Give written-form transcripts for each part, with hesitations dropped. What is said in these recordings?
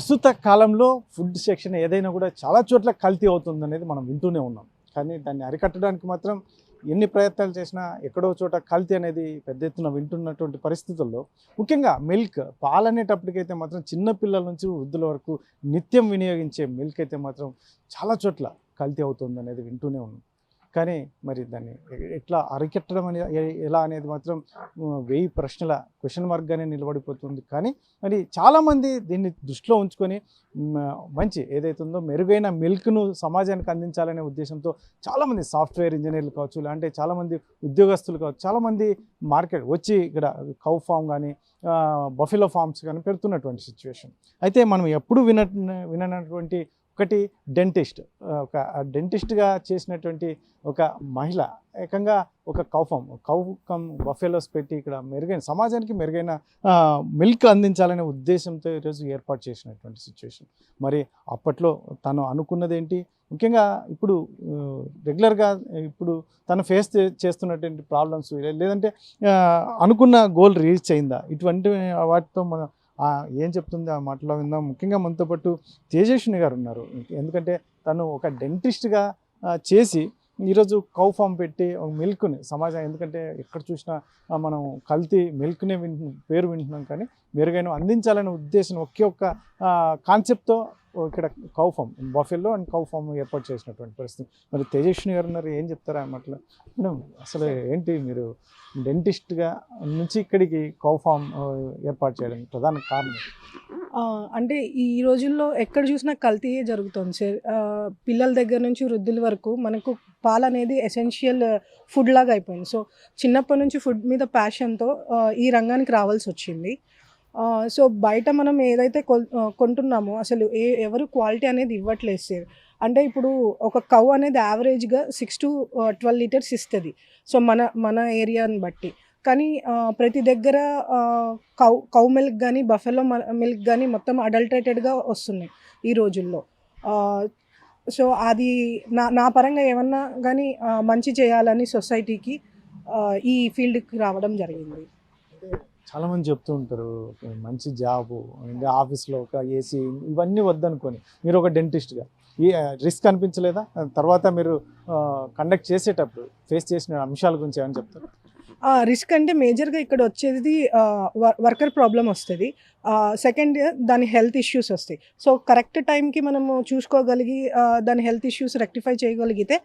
ప్రస్తుత కాలంలో food section ఏదైనా కూడా చాలా చోట్ల కల్తీ అవుతుందనేది మనం వింటూనే ఉన్నాం. కానీ దాన్ని అరికట్టడానికి మాత్రం ఎన్ని ప్రయత్నాలు చేసినా ఎక్కడో చోట కల్తీ అనేది పెద్ద ఎత్తున వింటున్నటువంటి పరిస్థితుల్లో ముఖ్యంగా మిల్క్ పాలనేటప్పటికైతే మాత్రం చిన్న పిల్లల నుంచి వృద్ధుల వరకు నిత్యం వినియోగించే మిల్క్ అయితే మాత్రం చాలా చోట్ల కల్తీ అవుతుందనేది వింటూనే ఉన్నాం. కానీ మరి దాన్ని ఎట్లా అరికట్టడం ఎలా అనేది మాత్రం 1000 ప్రశ్నల క్వశ్చన్ మార్క్గానే నిలబడిపోతుంది. కానీ మరి చాలామంది దీన్ని దృష్టిలో ఉంచుకొని మంచి ఏదైతే ఉందో మెరుగైన మిల్క్ను సమాజానికి అందించాలనే ఉద్దేశంతో చాలామంది సాఫ్ట్వేర్ ఇంజనీర్లు కావచ్చు, లేదంటే చాలామంది ఉద్యోగస్తులు కావచ్చు, చాలామంది మార్కెట్ వచ్చి ఇక్కడ కౌ ఫామ్ కానీ బఫెలో ఫార్మ్స్ కానీ పెడుతున్నటువంటి సిచ్యువేషన్. అయితే మనం ఎప్పుడు విననటువంటి ఒకటి డెంటిస్ట్, ఒక డెంటిస్ట్గా చేసినటువంటి ఒక మహిళ ఏకంగా ఒక కౌ కమ్ బఫెలోస్ పెట్టి ఇక్కడ మెరుగైన సమాజానికి మెరుగైన మిల్క్ అందించాలనే ఉద్దేశంతో ఈరోజు ఏర్పాటు చేసినటువంటి సిచ్యువేషన్. మరి అప్పట్లో తను అనుకున్నది ఏంటి, ముఖ్యంగా ఇప్పుడు రెగ్యులర్గా ఇప్పుడు తను ఫేస్ చేస్తున్నటువంటి ప్రాబ్లమ్స్, లేదంటే అనుకున్న గోల్ రీచ్ అయిందా, ఇటువంటి వాటితో మనం ఏం చెప్తుంది ఆ మాటలో విందాం. ముఖ్యంగా మనతో పాటు తేజస్విని గారు ఉన్నారు. ఎందుకంటే తను ఒక డెంటిస్ట్గా చేసి ఈరోజు కౌ ఫామ్ పెట్టి మిల్క్ని సమాజం, ఎందుకంటే ఎక్కడ చూసినా మనం కల్తీ మిల్క్నే పేరు వింటున్నాం, కానీ మెరుగైన అందించాలనే ఉద్దేశం ఒకే ఒక్క కాన్సెప్ట్తో ఇక్కడ cow farm buffalo and cow farm ఏర్పాటు చేసినటువంటి పరిస్థితి. మరి తేజస్విని గారు ఉన్నారు, ఏం చెప్తారా అన్నట్లు మేడం? అసలు ఏంటి మీరు డెంటిస్ట్గా నుంచి ఇక్కడికి కౌ ఫామ్ ఏర్పాటు చేయడానికి ప్రధాన కారణం? అంటే ఈ రోజుల్లో ఎక్కడ చూసినా కల్తీయే జరుగుతుంది సార్. పిల్లల దగ్గర నుంచి వృద్ధుల వరకు మనకు పాలు అనేది ఎసెన్షియల్ ఫుడ్ లాగా అయిపోయింది. సో చిన్నప్పటి నుంచి ఫుడ్ మీద ప్యాషన్తో ఈ రంగానికి రావాల్సి వచ్చింది. సో బయట మనం ఏదైతే కొంటున్నామో అసలు ఎవరు క్వాలిటీ అనేది ఇవ్వట్లేదు సార్. అంటే ఇప్పుడు ఒక కౌ అనేది యావరేజ్గా 6 to 12 లీటర్స్ ఇస్తుంది. సో మన ఏరియాని బట్టి. కానీ ప్రతి దగ్గర కౌ మిల్క్ కానీ బఫెలో మిల్క్ కానీ మొత్తం అడల్టరేటెడ్గా వస్తున్నాయి ఈ రోజుల్లో. సో అది నా పరంగా ఏమన్నా కానీ మంచి చేయాలని సొసైటీకి ఈ ఫీల్డ్కి రావడం జరిగింది. చాలామంది చెప్తూ ఉంటారు మంచి జాబు, ఆఫీస్లో ఒక ఏసీ ఇవన్నీ వద్దనుకొని మీరు ఒక డెంటిస్ట్గా ఈ రిస్క్ అనిపించలేదా? తర్వాత మీరు కండక్ట్ చేసేటప్పుడు ఫేస్ చేసిన అంశాల గురించి ఏమని చెప్తారు? రిస్క్ అంటే మేజర్గా ఇక్కడ వచ్చేది వర్కర్ ప్రాబ్లం వస్తుంది. సెకండ్ దాని హెల్త్ ఇష్యూస్ వస్తాయి. సో కరెక్ట్ టైంకి మనము చూసుకోగలిగి దాని హెల్త్ ఇష్యూస్ రెక్టిఫై చేయగలిగితే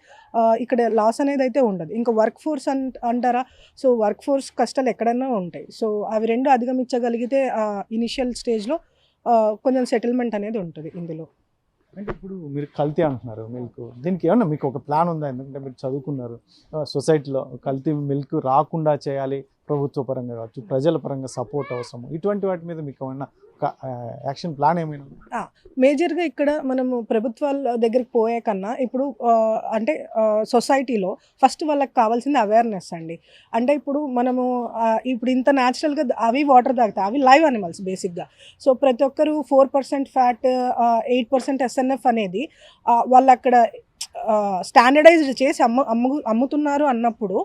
ఇక్కడ లాస్ అనేది అయితే ఉండదు. ఇంకా వర్క్ ఫోర్స్ అంటారా, సో వర్క్ ఫోర్స్ కష్టాలు ఎక్కడైనా ఉంటాయి. సో అవి రెండు అధిగమించగలిగితే ఇనిషియల్ స్టేజ్లో కొంచెం సెటిల్మెంట్ అనేది ఉంటుంది ఇందులో. అంటే ఇప్పుడు మీరు కల్తీ అంటున్నారు మిల్క్, దీనికి ఏమన్నా మీకు ఒక ప్లాన్ ఉందా? ఎందుకంటే మీరు చదువుకున్నారు, సొసైటీలో కల్తీ మిల్క్ రాకుండా చేయాలి, ప్రభుత్వ పరంగా కావచ్చు, ప్రజల పరంగా సపోర్ట్ అవసరం, ఇటువంటి వాటి మీద మీకు ఏమన్నా ఒక యాక్షన్ ప్లాన్ ఏమైనా? మేజర్గా ఇక్కడ మనము ప్రభుత్వాల దగ్గరికి పోయే కన్నా ఇప్పుడు అంటే సొసైటీలో ఫస్ట్ వాళ్ళకి కావాల్సింది అవేర్నెస్ అండి. అంటే ఇప్పుడు మనము ఇప్పుడు ఇంత న్యాచురల్గా అవి వాటర్ తాగుతాయి, అవి లైవ్ అనిమల్స్ బేసిక్గా. సో ప్రతి ఒక్కరు 4% ఫ్యాట్ 8% SNF అనేది వాళ్ళు అక్కడ స్టాండర్డైజ్డ్ చేసి అమ్ముతున్నారు అన్నప్పుడు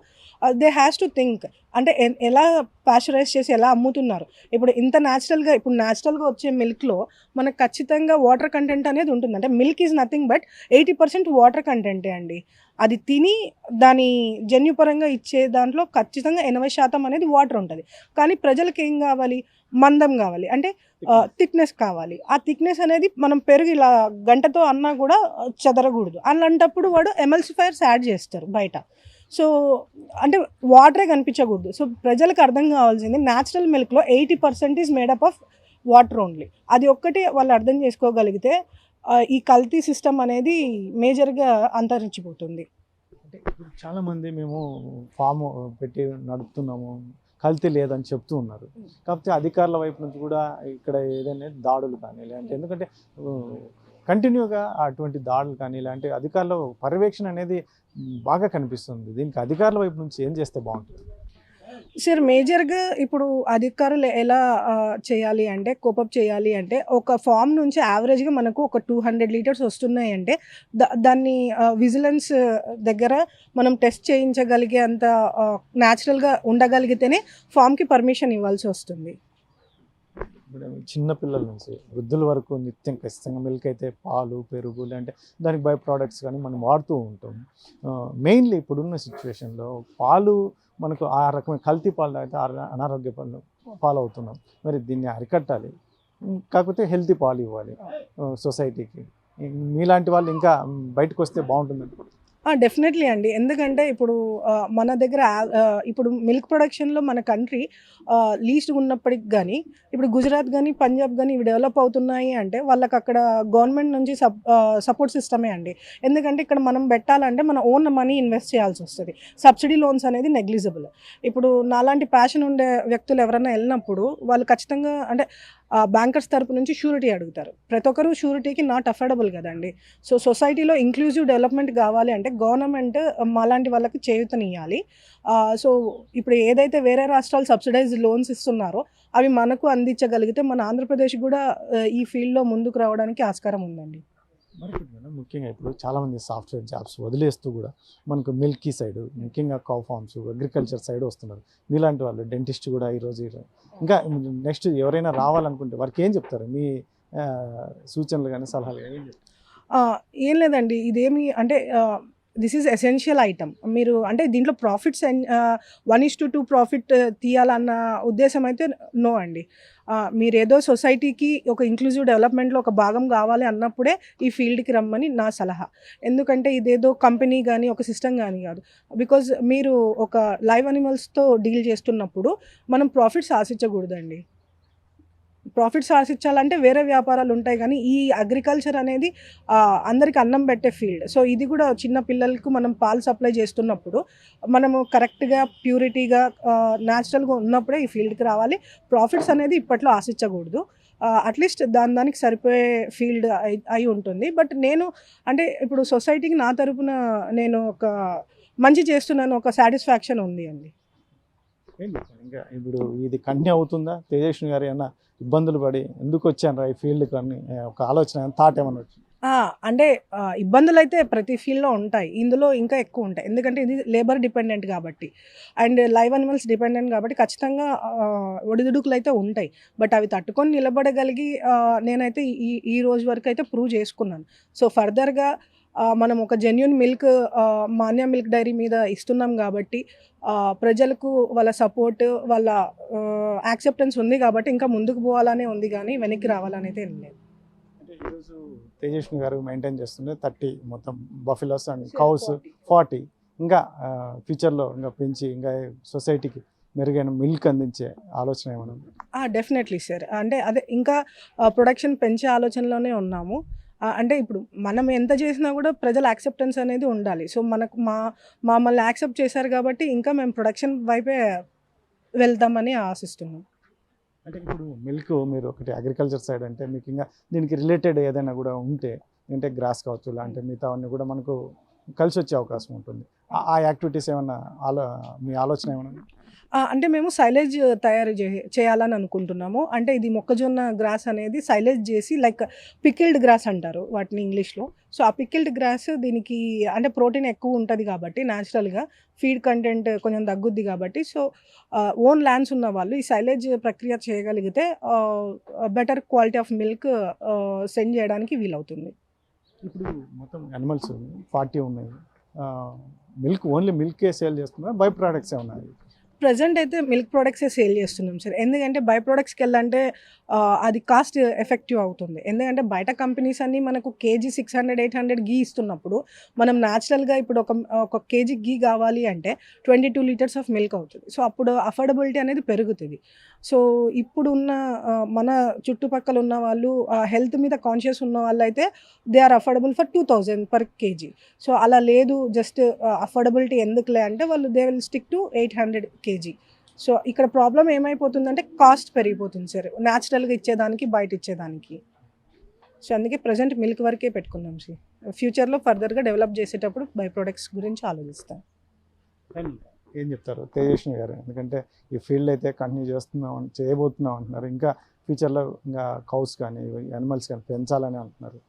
దే హ్యాస్ టు థింక్, అంటే ఎలా ప్యాస్చరైజ్ చేసి ఎలా అమ్ముతున్నారు. ఇప్పుడు ఇంత న్యాచురల్గా ఇప్పుడు న్యాచురల్గా వచ్చే మిల్క్లో మనకు ఖచ్చితంగా వాటర్ కంటెంట్ అనేది ఉంటుంది. అంటే milk is nothing but 80% water కంటెంటే అండి. అది తిని దాని జన్యుపరంగా ఇచ్చే దాంట్లో ఖచ్చితంగా 80% అనేది వాటర్ ఉంటుంది. కానీ ప్రజలకు ఏం కావాలి, మందం కావాలి, అంటే థిక్నెస్ కావాలి. ఆ థిక్నెస్ అనేది మనం పెరుగు ఇలా గంటతో అన్నా కూడా చెదరకూడదు. అలాంటప్పుడు వాడు ఎమల్సిఫైర్స్ యాడ్ చేస్తారు బయట. సో అంటే వాటరే కనిపించకూడదు. సో ప్రజలకు అర్థం కావాల్సింది న్యాచురల్ మిల్క్లో 80% is made up of water only. అది ఒక్కటే వాళ్ళు అర్థం చేసుకోగలిగితే ఈ కల్తీ సిస్టమ్ అనేది మేజర్గా అంతరించిపోతుంది. అంటే ఇప్పుడు చాలామంది మేము ఫామ్ పెట్టి నడుపుతున్నాము, కల్తీ లేదని చెప్తూ ఉన్నారు. కాకపోతే అధికారుల వైపు నుంచి కూడా ఇక్కడ ఏదైనా దాడులు కానీ లేదంటే, ఎందుకంటే కంటిన్యూగా అటువంటి దాడులు కానీ ఇలాంటి అధికారుల పర్యవేక్షణ అనేది బాగా కనిపిస్తుంది. దీనికి అధికారుల వైపు నుంచి ఏం చేస్తే బాగుంటుంది సార్? మేజర్గా ఇప్పుడు అధికారులు ఎలా చేయాలి అంటే, కోపప్ చేయాలి అంటే, ఒక ఫామ్ నుంచి యావరేజ్గా మనకు ఒక 200 లీటర్స్ వస్తున్నాయి అంటే దాన్ని విజిలెన్స్ దగ్గర మనం టెస్ట్ చేయించగలిగే అంత న్యాచురల్గా ఉండగలిగితేనే ఫామ్కి పర్మిషన్ ఇవ్వాల్సి వస్తుంది. ఇప్పుడు చిన్న పిల్లల నుంచి వృద్ధుల వరకు నిత్యం ఖచ్చితంగా మిల్క్ అయితే పాలు పెరుగు లేదంటే దానికి బై ప్రోడక్ట్స్ కానీ మనం వాడుతూ ఉంటాం. మెయిన్లీ ఇప్పుడున్న సిచ్యువేషన్లో పాలు మనకు ఆ రకమైన కల్తీ పాలు తాగితే అనారోగ్య పాలు అవుతున్నాం. మరి దీన్ని అరికట్టాలి, కాకపోతే హెల్తీ పాలు ఇవ్వాలి సొసైటీకి. మీలాంటి వాళ్ళు ఇంకా బయటకు వస్తే బాగుంటుంది. డెఫినెట్లీ అండి. ఎందుకంటే ఇప్పుడు మన దగ్గర ఇప్పుడు మిల్క్ ప్రొడక్షన్‌లో మన కంట్రీ లీస్ట్‌గా ఉన్నప్పటికి గానీ, ఇప్పుడు గుజరాత్ గానీ, పంజాబ్ గానీ ఇవి డెవలప్ అవుతున్నాయి అంటే వాళ్ళకక్కడ గవర్నమెంట్ నుంచి సపోర్ట్ సిస్టమే అండి. ఎందుకంటే ఇక్కడ మనం పెట్టాలంటే మన ఓన్ మనీ ఇన్వెస్ట్ చేయాల్సొస్తది. సబ్సిడీ లోన్స్ అనేది నెగ్లిజిబుల్. ఇప్పుడు నాలాంటి ప్యాషన్ ఉండే వ్యక్తులు ఎవరైనా ఎళ్ళినప్పుడు వాళ్ళు ఖచ్చితంగా అంటే బ్యాంకర్స్ తరపు నుంచి షూరిటీ అడుగుతారు. ప్రతి ఒక్కరు షూరిటీకి నాట్ అఫోర్డబుల్ గదండీ. సో సొసైటీలో ఇంక్లూజివ్ డెవలప్‌మెంట్ గావాలి అంటే గవర్నమెంట్ మాలాంటి వాళ్ళకి చేయూతనియ్యాలి. సో ఇప్పుడు ఏదైతే వేరే రాష్ట్రాలు సబ్సిడైజ్డ్ లోన్స్ ఇస్తున్నారో అవి మనకు అందించగలిగితే మన ఆంధ్రప్రదేశ్ గూడా ఈ ఫీల్డ్‌లో ముందుకు రావడానికి ఆస్కారం ఉందండి. మరొకటి మేడం, ముఖ్యంగా ఇప్పుడు చాలామంది సాఫ్ట్వేర్ జాబ్స్ వదిలేస్తూ కూడా మనకు మిల్కీ సైడ్, ముఖ్యంగా కౌ ఫార్మ్స్, అగ్రికల్చర్ సైడ్ వస్తున్నారు. మీలాంటి వాళ్ళు డెంటిస్ట్ కూడా ఈరోజు ఇంకా నెక్స్ట్ ఎవరైనా రావాలనుకుంటే వారికి ఏం చెప్తారు? మీ సూచనలు కానీ సలహాలు కానీ ఏం చెప్తారు? ఏం లేదండి. ఇదేమి అంటే దిస్ ఈజ్ ఎసెన్షియల్ ఐటెమ్. మీరు అంటే దీంట్లో ప్రాఫిట్స్ 1:2 ప్రాఫిట్ తీయాలన్న ఉద్దేశం అయితే నో అండి. మీరేదో సొసైటీకి ఒక ఇంక్లూజివ్ డెవలప్‌మెంట్‌లో ఒక భాగం కావాలి అన్నప్పుడే ఈ ఫీల్డ్‌కి రమ్మని నా సలహా. ఎందుకంటే ఇదేదో కంపెనీ గానీ, ఒక సిస్టమ్ గానీ కాదు. బికాజ్ మీరు ఒక లైవ్ అనిమల్స్‌తో డీల్ చేస్తున్నప్పుడు మనం ప్రాఫిట్స్ ఆశించకూడదండి. ప్రాఫిట్స్ ఆశించాలంటే వేరే వ్యాపారాలు ఉంటాయి కానీ ఈ అగ్రికల్చర్ అనేది అందరికి అన్నం పెట్టే ఫీల్డ్. సో ఇది కూడా చిన్న పిల్లలకు మనం పాలు సప్లై చేస్తున్నప్పుడు మనము కరెక్ట్‌గా ప్యూరిటీగా న్యాచురల్‌గా ఉన్నప్పుడే ఈ ఫీల్డ్‌కి రావాలి. ప్రాఫిట్స్ అనేది ఇప్పట్లో ఆశించకూడదు. అట్‌లీస్ట్ దానికి సరిపోయే ఫీల్డ్ అయి ఉంటుంది. బట్ నేను అంటే ఇప్పుడు సొసైటీకి నా తరపున నేను ఒక మంచి చేస్తున్నాను ఒక సాటిస్ఫాక్షన్ ఉంది అండి. ఏం చెప్తారు ఇంకా ఇప్పుడు ఇది కంటిన్యూ అవుతుందా? తేజస్విని గారు ఏమన్నా ఇబ్బందులు పడి ఎందుకు వచ్చానురా ఈ ఫీల్డ్‌కి అని ఒక ఆలోచన థాట్ ఏమన్నా వచ్చిందా? అంటే ఇబ్బందులైతే ప్రతి ఫీల్డ్‌లో ఉంటాయి. ఇందులో ఇంకా ఎక్కువ ఉంటాయి. ఎందుకంటే ఇది లేబర్ డిపెండెంట్ కాబట్టి అండ్ లైవ్ అనిమల్స్ డిపెండెంట్ కాబట్టి ఖచ్చితంగా ఒడిదుడుకులైతే ఉంటాయి. బట్ అవి తట్టుకొని నిలబడగలిగి నేనైతే ఈ రోజు వరకు అయితే ప్రూవ్ చేసుకున్నాను. సో ఫర్దర్‌గా మనం ఒక genuine milk Manya milk dairy మీద ఇస్తున్నాం కాబట్టి ప్రజలకు వాళ్ళ సపోర్ట్ వాళ్ళ యాక్సెప్టెన్స్ ఉంది కాబట్టి ఇంకా ముందుకు పోవాలనే ఉంది కానీ వెనక్కి రావాలనైతే ఏం లేదు. అంటే ఈరోజు తేజస్విని గారు మెయింటైన్ చేస్తుండే 30 మొత్తం బఫెలోస్ అండ్ కౌస్ 40 ఇంకా ఫ్యూచర్లో ఇంకా పెంచి ఇంకా సొసైటీకి మెరుగైన మిల్క్ అందించే ఆలోచన ఏమైనా ఉందా? Definitely sir. అంటే అదే ఇంకా ప్రొడక్షన్ పెంచే ఆలోచనలోనే ఉన్నాము. అంటే ఇప్పుడు మనం ఎంత చేసినా కూడా ప్రజల యాక్సెప్టెన్స్ అనేది ఉండాలి. సో మనకు మమ్మల్ని యాక్సెప్ట్ చేశారు కాబట్టి ఇంకా మేము ప్రొడక్షన్ వైపే వెళ్దామని ఆశిస్తున్నాం. అంటే ఇప్పుడు మిల్క్ మీరు ఒకటి అగ్రికల్చర్ సైడ్ అంటే మీకు ఇంకా దీనికి రిలేటెడ్ ఏదైనా కూడా ఉంటే అంటే గ్రాస్ కావచ్చు లాంటి మిగతావన్నీ కూడా మనకు కలిసి వచ్చే అవకాశం ఉంటుంది. ఆ యాక్టివిటీస్ ఏమన్నా మీ ఆలోచన ఏమన్నా ఉందా? అంటే మేము సైలేజ్ తయారు చేయాలని అనుకుంటున్నాము. అంటే ఇది మొక్కజొన్న గ్రాస్ అనేది సైలేజ్ చేసి లైక్ పికిల్డ్ గ్రాస్ అంటారు వాటిని ఇంగ్లీష్‌లో. సో ఆ పికిల్డ్ గ్రాస్ దీనికి అంటే ప్రోటీన్ ఎక్కువ ఉంటది కాబట్టి న్యాచురల్‌గా ఫీడ్ కంటెంట్ కొంచెం తగ్గుద్ది కాబట్టి సో ఓన్ ల్యాండ్స్ ఉన్న వాళ్ళు ఈ సైలేజ్ ప్రక్రియ చేయగలిగితే better quality of milk send చేయడానికి వీలవుతుంది. ఇప్పుడు మొత్తం యానిమల్స్ 40 ఉన్నాయి. ఓన్లీ మిల్కే సేల్ చేస్తున్నారా? బై ప్రొడక్ట్స్ ఏమన్నా? ప్రెజెంట్ అయితే మిల్క్ ప్రొడక్ట్సే సేల్ చేస్తున్నాం సార్. ఎందుకంటే బై ప్రొడక్ట్స్‌కెళ్ళంటే అది కాస్ట్ ఎఫెక్టివ్ అవుతుంది. ఎందుకంటే బయట కంపెనీస్ అన్నీ మనకు కేజీ 600, 800 ఘీ ఇస్తున్నప్పుడు మనం న్యాచురల్‌గా ఇప్పుడు ఒక కేజీ ఘీ కావాలి అంటే 22 లీటర్స్ ఆఫ్ మిల్క్ అవుతుంది. సో అప్పుడు అఫోర్డబిలిటీ అనేది పెరుగుతది. సో ఇప్పుడున్న మన చుట్టుపక్కల ఉన్న వాళ్ళు హెల్త్ మీద కాన్షియస్ ఉన్న వాళ్ళైతే they are affordable for 2000 per kg. So అలా లేదు జస్ట్ అఫోర్డబిలిటీ ఎందుకులే అంటే వాళ్ళు they will stick to 800 kg. So ఇక్కడ ప్రాబ్లమ్ ఏమైపోతుందంటే కాస్ట్ పెరిగిపోతుంది సార్. న్యాచురల్‌గా ఇచ్చేదానికి, బయట ఇచ్చేదానికి. సో అందుకే ప్రెజెంట్ మిల్క్ వరకే పెట్టుకున్నాం సార్. ఫ్యూచర్‌లో ఫర్దర్‌గా డెవలప్ చేసేటప్పుడు బై ప్రొడక్ట్స్ గురించి ఆలోచిస్తాం. ఏం చెప్తారు తేజస్విని గారు? ఎందుకంటే ఈ ఫీల్డ్ అయితే కంటిన్యూ చేయబోతున్నాం అంటున్నారు. ఇంకా ఫ్యూచర్లో ఇంకా కౌస్ కానీ యానిమల్స్ కానీ పెంచాలని అంటున్నారు.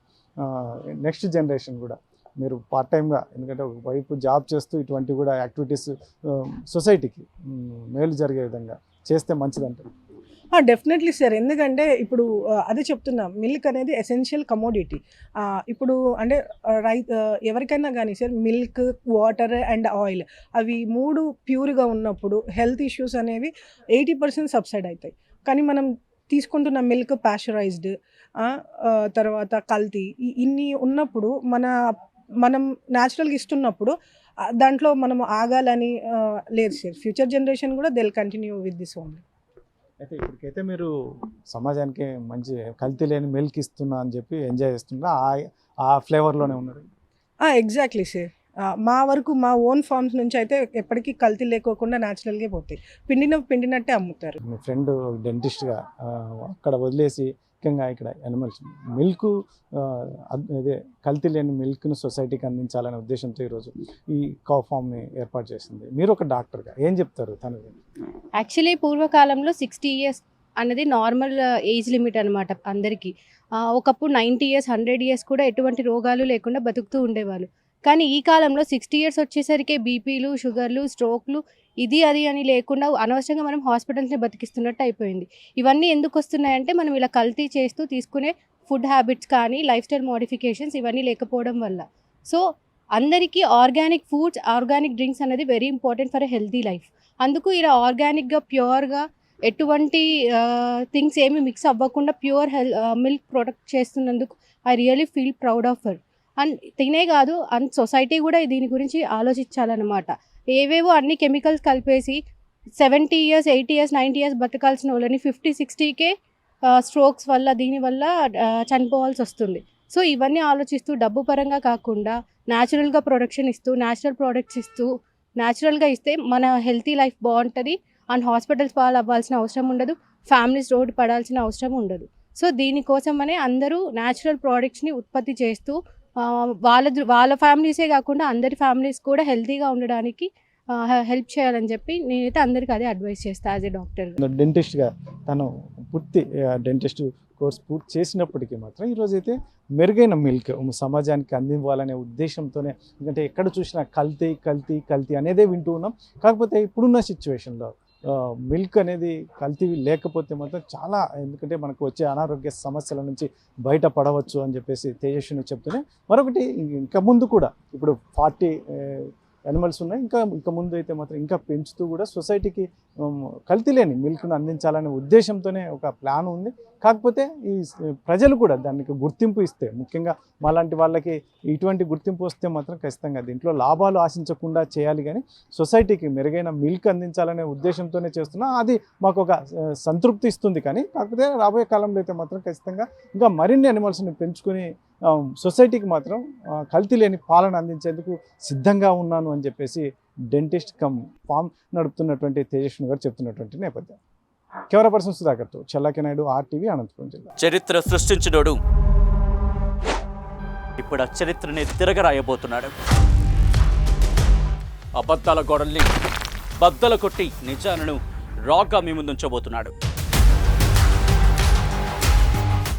నెక్స్ట్ జనరేషన్ కూడా మీరు పార్ట్ టైమ్గా, ఎందుకంటే ఒకవైపు జాబ్ చేస్తూ ఇటువంటి కూడా యాక్టివిటీస్ సొసైటీకి మేలు జరిగే విధంగా చేస్తే మంచిదంటారు. Definitely sir. ఎందుకంటే ఇప్పుడు అదే చెప్తున్నా, మిల్క్ అనేది ఎసెన్షియల్ కమోడిటీ. ఇప్పుడు అంటే ఎవరికైనా కానీ sir, milk, water and oil, అవి 3 ప్యూర్గా ఉన్నప్పుడు హెల్త్ ఇష్యూస్ అనేవి 80% సబ్సైడ్ అవుతాయి. కానీ మనం తీసుకుంటున్న మిల్క్ ప్యాస్చరైజ్డ్, తర్వాత కల్తీ, ఇన్ని ఉన్నప్పుడు మనం న్యాచురల్గా ఇస్తున్నప్పుడు దాంట్లో మనం ఆగాలని లేదు సార్. ఫ్యూచర్ జనరేషన్ కూడా they will continue with this only. అయితే ఇప్పటికైతే మీరు సమాజానికి మంచి కల్తీ లేని మిల్క్ ఇస్తున్నా అని చెప్పి ఎంజాయ్ చేస్తున్నా, ఆ ఫ్లేవర్లోనే ఉన్నారు. Exactly sir. మా వరకు మా ఓన్ ఫార్మ్స్ నుంచి అయితే ఎప్పటికీ కల్తీ లేకోకుండా న్యాచురల్గా పోతాయి. పిండినట్టే అమ్ముతారు. మీ ఫ్రెండ్ డెంటిస్ట్గా అక్కడ వదిలేసి ముఖ్యంగా ఇక్కడ యానిమల్స్ మిల్క్, అదే కల్తీ లేని మిల్క్ను సొసైటీకి అందించాలనే ఉద్దేశంతో ఈరోజు ఈ కౌ ఫామ్ని ఏర్పాటు చేసింది. మీరు ఒక డాక్టర్గా ఏం చెప్తారు తను? యాక్చువల్లీ పూర్వకాలంలో 60 ఇయర్స్ అనేది నార్మల్ ఏజ్ లిమిట్ అనమాట అందరికీ. ఒకప్పుడు 90 ఇయర్స్, 100 ఇయర్స్ కూడా ఎటువంటి రోగాలు లేకుండా బతుకుతూ ఉండేవాళ్ళు. కానీ ఈ కాలంలో 60 ఇయర్స్ వచ్చేసరికి బీపీలు, షుగర్లు, స్ట్రోక్లు, ఇది అది అని లేకుండా అనవసరంగా మనం హాస్పిటల్స్ని బతికిస్తున్నట్టు అయిపోయింది. ఇవన్నీ ఎందుకు వస్తున్నాయంటే మనం ఇలా కల్తీ చేస్తూ తీసుకునే ఫుడ్ హ్యాబిట్స్ కానీ, లైఫ్ స్టైల్ మోడిఫికేషన్స్ ఇవన్నీ లేకపోవడం వల్ల. సో అందరికీ ఆర్గానిక్ ఫుడ్స్, ఆర్గానిక్ డ్రింక్స్ అనేది very important for a healthy life. అందుకు ఇలా ఆర్గానిక్గా, ప్యూర్గా, ఎటువంటి థింగ్స్ ఏమి మిక్స్ అవ్వకుండా ప్యూర్ మిల్క్ ప్రొడక్ట్ చేస్తున్నందుకు I really feel proud of her. And తినే కాదు, అండ్ సొసైటీ కూడా దీని గురించి ఆలోచించాలన్నమాట. ఏవేవో అన్ని కెమికల్స్ కలిపేసి 70 ఇయర్స్, 80 ఇయర్స్, 90 ఇయర్స్ బతకాల్సిన వాళ్ళని 50-60కే స్ట్రోక్స్ వల్ల, దీనివల్ల చనిపోవాల్సి వస్తుంది. సో ఇవన్నీ ఆలోచిస్తూ డబ్బు పరంగా కాకుండా న్యాచురల్గా ప్రొడక్షన్ ఇస్తూ, న్యాచురల్ ప్రోడక్ట్స్ ఇస్తూ, న్యాచురల్గా ఇస్తే మన హెల్తీ లైఫ్ బాగుంటుంది. అండ్ హాస్పిటల్స్ పాలు అవ్వాల్సిన అవసరం ఉండదు, ఫ్యామిలీస్ రోడ్డు పడాల్సిన అవసరం ఉండదు. సో దీనికోసమనే అందరూ న్యాచురల్ ప్రోడక్ట్స్ని ఉత్పత్తి చేస్తూ వాళ్ళ ఫ్యామిలీసే కాకుండా అందరి ఫ్యామిలీస్ కూడా హెల్తీగా ఉండడానికి హెల్ప్ చేయాలని చెప్పి నేనైతే అందరికీ అదే అడ్వైస్ చేస్తాను యాజ్ ఏ డాక్టర్. డెంటిస్ట్గా తను పూర్తి డెంటిస్ట్ కోర్స్ పూర్తి చేసినప్పటికీ మాత్రం ఈరోజైతే మెరుగైన మిల్క్ సమాజానికి అందివ్వాలనే ఉద్దేశంతోనే, ఎందుకంటే ఎక్కడ చూసినా కల్తీ కల్తీ కల్తీ అనేదే వింటూ ఉన్నాం. కాకపోతే ఇప్పుడున్న సిచ్యువేషన్లో మిల్క్ అనేది కల్తీ లేకపోతే మాత్రం చాలా, ఎందుకంటే మనకు వచ్చే అనారోగ్య సమస్యల నుంచి బయటపడవచ్చు అని చెప్పేసి తేజస్విని చెప్తూనే, మరొకటి ఇంకా ముందు కూడా ఇప్పుడు 40 యానిమల్స్ ఉన్నాయి. ఇంకా ముందు అయితే మాత్రం ఇంకా పెంచుతూ కూడా సొసైటీకి కల్తీ లేని మిల్క్ను అందించాలనే ఉద్దేశంతోనే ఒక ప్లాన్ ఉంది. కాకపోతే ఈ ప్రజలు కూడా దానికి గుర్తింపు ఇస్తే, ముఖ్యంగా మాలాంటి వాళ్ళకి ఇటువంటి గుర్తింపు వస్తే మాత్రం ఖచ్చితంగా దీంట్లో లాభాలు ఆశించకుండా చేయాలి. కానీ సొసైటీకి మెరుగైన మిల్క్ అందించాలనే ఉద్దేశంతోనే చేస్తున్నా, అది మాకు ఒక సంతృప్తి ఇస్తుంది. కానీ కాకపోతే రాబోయే కాలంలో అయితే మాత్రం ఖచ్చితంగా ఇంకా మరిన్ని యానిమల్స్ని పెంచుకొని సొసైటీకి మాత్రం కల్తీ లేని పాలన అందించేందుకు సిద్ధంగా ఉన్నాను అని చెప్పేసి డెంటిస్ట్ కమ్ ఫామ్ నడుపుతున్నటువంటి తేజస్విని గారు చెప్తున్నటువంటి నేపథ్యం. కెమెరా పర్సన్ సుధాకర్తో చెల్లాకి నాయుడు, RTV, అనంతపురం జిల్లా. చరిత్ర సృష్టించినోడు ఇప్పుడు ఆ చరిత్రని తిరగరాయబోతున్నాడు. అబద్ధాల గోడల్ని బద్దలు కొట్టి నిజాలను రాగా మీ ముందుంచబోతున్నాడు.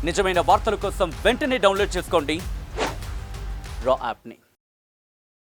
నిజమైన వార్తల కోసం వెంటనే డౌన్లోడ్ చేసుకోండి రా యాప్ని.